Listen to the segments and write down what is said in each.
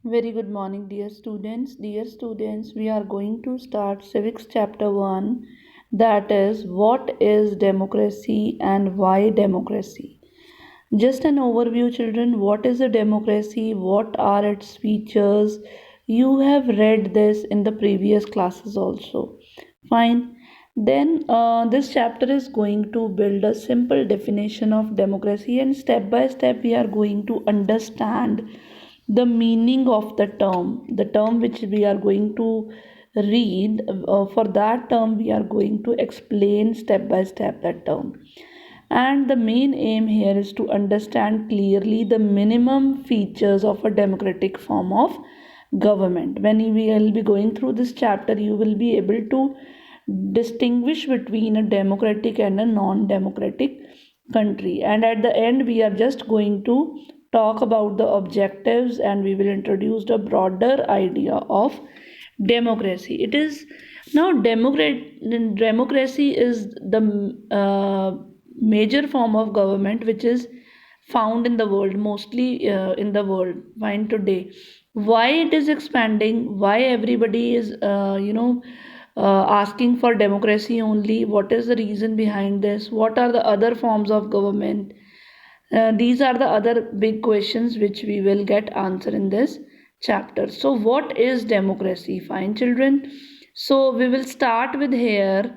Very good morning, dear students. Dear students, we are going to start civics chapter 1, that is, what is democracy and why democracy? Just an overview, children. What is a democracy? What are its features? You have read this in the previous classes also. Fine. Then, this chapter is going to build a simple definition of democracy, and step by step, we are going to understand the meaning of the term which we are going to read. For that term, we are going to explain step by step that term, and the main aim here is to understand clearly the minimum features of a democratic form of government. When we will be going through this chapter, you will be able to distinguish between a democratic and a non-democratic country. And at the end, we are just going to talk about the objectives, and we will introduce the broader idea of democracy. It is now democracy is the major form of government which is found in the world, mostly in the world fine today. Why it is expanding, why everybody is asking for democracy only, what is the reason behind this, what are the other forms of government? These are the other big questions which we will get answer in this chapter. So what is democracy? Fine, children. So we will start with here.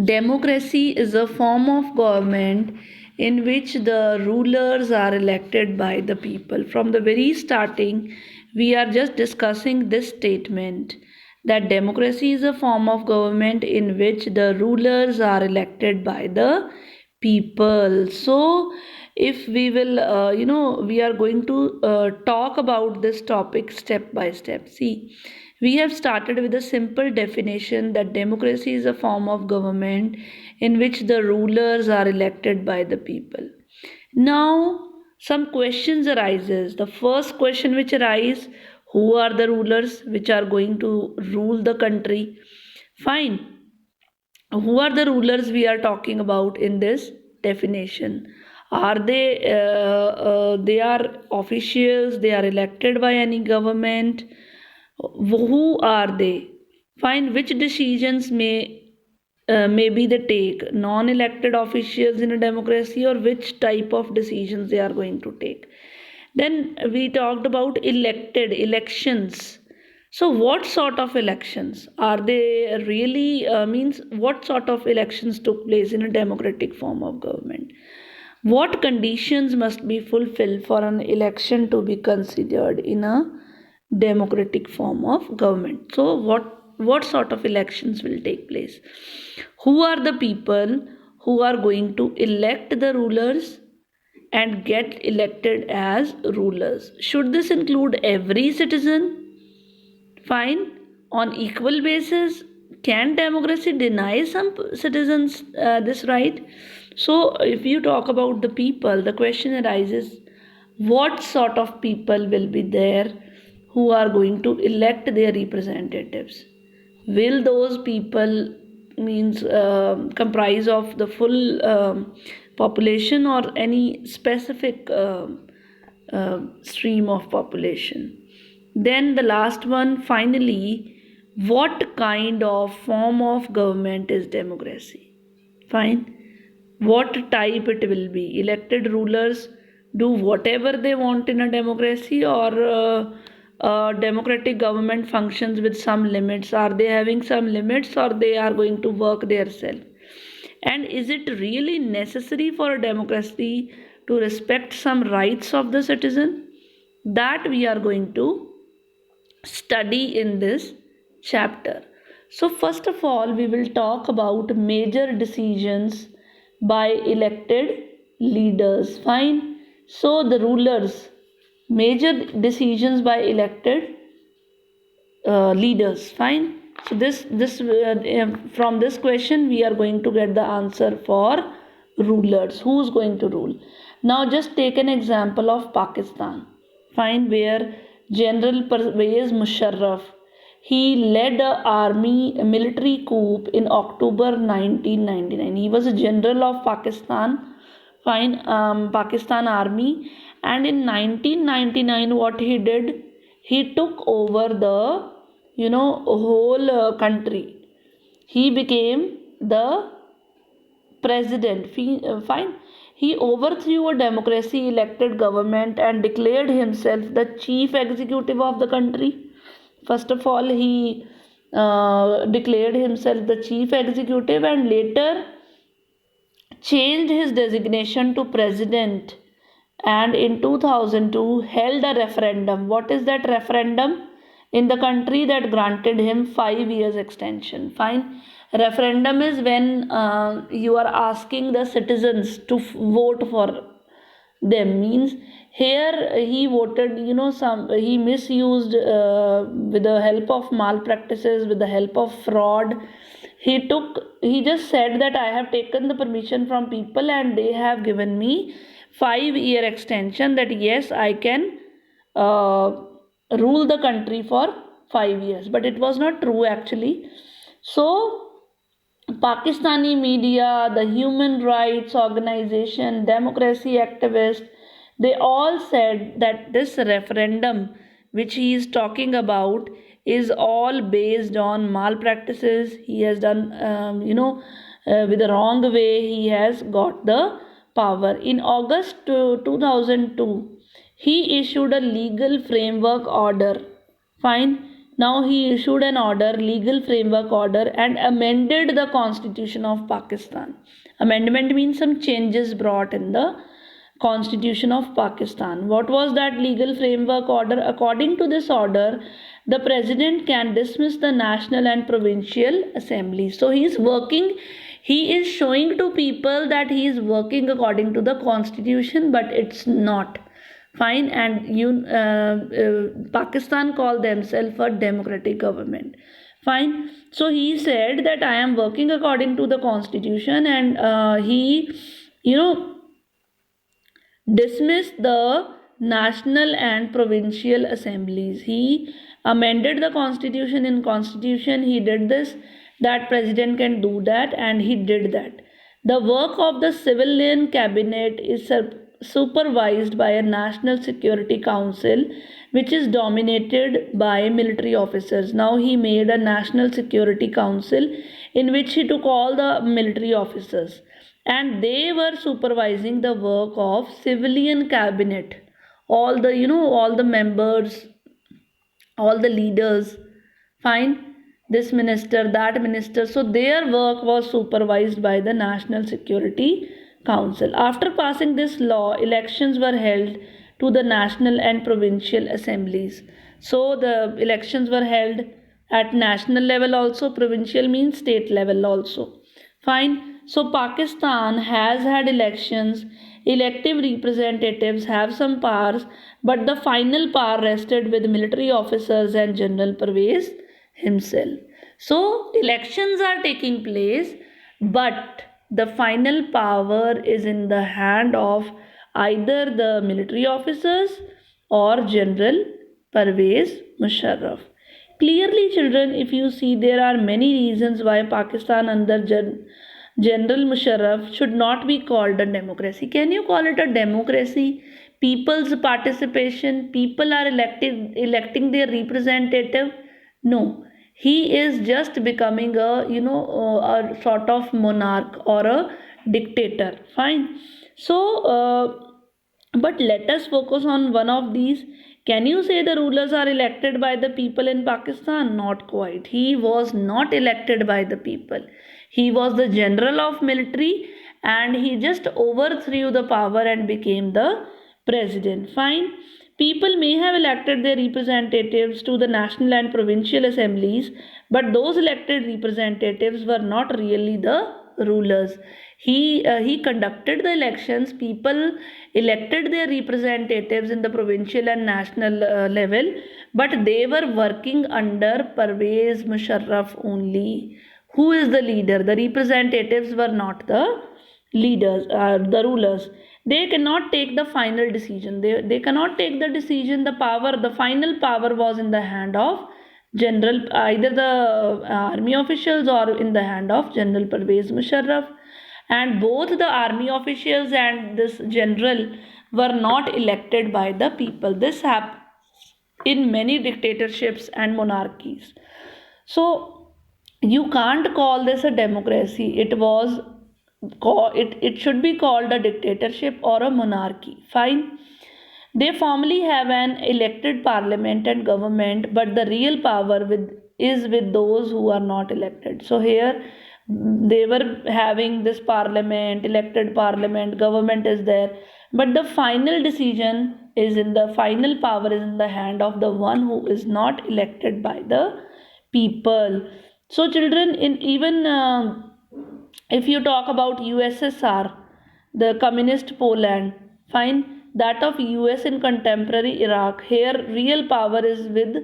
Democracy is a form of government in which the rulers are elected by the people. From the very starting, we are just discussing this statement that democracy is a form of government in which the rulers are elected by the people. So, if we will, we are going to talk about this topic step by step. See, we have started with a simple definition that democracy is a form of government in which the rulers are elected by the people. Now, some questions arises. The first question which arises, who are the rulers which are going to rule the country? Fine. Who are the rulers we are talking about in this definition? Are they are officials, they are elected by any government? Who are they? Fine. Which decisions maybe they take? Non-elected officials in a democracy, or which type of decisions they are going to take? Then we talked about elections. So what sort of elections are they really? Means what sort of elections took place in a democratic form of government? What conditions must be fulfilled for an election to be considered in a democratic form of government? So what sort of elections will take place? Who are the people who are going to elect the rulers and get elected as rulers? Should this include every citizen? Fine. On equal basis, can democracy deny some citizens this right? So, if you talk about the people, the question arises, what sort of people will be there who are going to elect their representatives? Will those people means comprise of the full population, or any specific stream of population? Then the last one, finally, what kind of form of government is democracy? Fine. What type it will be? Elected rulers do whatever they want in a democracy, or democratic government functions with some limits? Are they having some limits, or they are going to work their self? And is it really necessary for a democracy to respect some rights of the citizen? That we are going to study in this chapter. So, first of all, we will talk about major decisions by elected leaders. Fine. So, the rulers, major decisions by elected leaders. Fine. So, from this question, we are going to get the answer for rulers. Who's going to rule? Now, just take an example of Pakistan. Fine, where General Pervez Musharraf, he led a military coup in October 1999. He was a general of Pakistan, fine, Pakistan Army, and in 1999, what he did? he took over the whole country. He became the president. Fine. He overthrew a democracy elected government and declared himself the chief executive of the country. First of all, he declared himself the chief executive and later changed his designation to president, and in 2002 held a referendum. What is that referendum? In the country that granted him 5 years extension. Fine. Referendum is when you are asking the citizens to vote for them. Means here he voted, some he misused, with the help of malpractices, with the help of fraud. He just said that I have taken the permission from people and they have given me 5 year extension, that yes, I can uh, rule the country for 5 years, but it was not true actually. So Pakistani media, the human rights organization, democracy activists, they all said that this referendum, which he is talking about, is all based on malpractices. He has done, with the wrong way, he has got the power. In August 2002, he issued a legal framework order. Fine. Now he issued an order, legal framework order, and amended the constitution of Pakistan. Amendment means some changes brought in the constitution of Pakistan. What was that legal framework order? According to this order, the president can dismiss the national and provincial assemblies. So he is showing to people that he is working according to the constitution, but it's not. Fine. And Pakistan call themselves a democratic government. Fine. So he said that I am working according to the constitution, and he you know dismissed the national and provincial assemblies. He amended the constitution. In constitution he did this, that president can do that, and he did that. The work of the civilian cabinet is supervised by a national security council which is dominated by military officers. Now he made a national security council in which he took all the military officers, and they were supervising the work of civilian cabinet. All the all the members, all the leaders. Fine. This minister, that minister, so their work was supervised by the national security council. After passing this law, elections were held to the national and provincial assemblies. So the elections were held at national level also, provincial means state level also. Fine. So Pakistan has had elections. Elective representatives have some powers, but the final power rested with military officers and General Pervez himself. So elections are taking place, but the final power is in the hand of either the military officers or General Pervez Musharraf. Clearly, children, if you see, there are many reasons why Pakistan under General Musharraf should not be called a democracy. Can you call it a democracy? People's participation, people are electing their representative. No, he is just becoming a a sort of monarch or a dictator. Fine. So, but let us focus on one of these. Can you say the rulers are elected by the people in Pakistan? Not quite. He was not elected by the people. He was the general of military, and he just overthrew the power and became the president. Fine. People may have elected their representatives to the national and provincial assemblies, but those elected representatives were not really the rulers. He conducted the elections. People elected their representatives in the provincial and national level, but they were working under Pervez Musharraf only. Who is the leader? The representatives were not the leaders, the rulers. They cannot take the final decision. They cannot take the decision. The final power was in the hand of general, either the army officials or in the hand of General Pervez Musharraf. And both the army officials and this general were not elected by the people. in many dictatorships and monarchies. So you can't call this a democracy. It should be called a dictatorship or a monarchy. Fine. They formally have an elected parliament and government, but the real power is with those who are not elected. So here they were having this parliament, elected parliament, government is there, but the final decision is in the final power is in the hand of the one who is not elected by the people. So children, in even if you talk about USSR, the communist Poland, fine, that of US in contemporary Iraq, here real power is with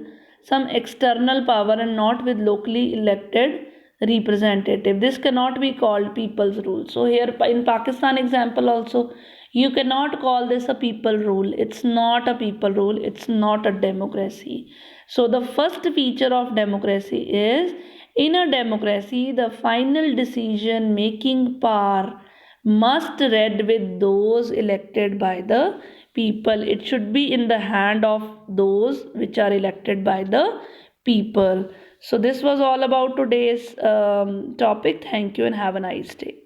some external power and not with locally elected representative. This cannot be called people's rule. So here in Pakistan example also, you cannot call this a people rule. It's not a people rule. It's not a democracy. So the first feature of democracy is, in a democracy, the final decision making power must read with those elected by the people. It should be in the hand of those which are elected by the people. So this was all about today's topic. Thank you and have a nice day.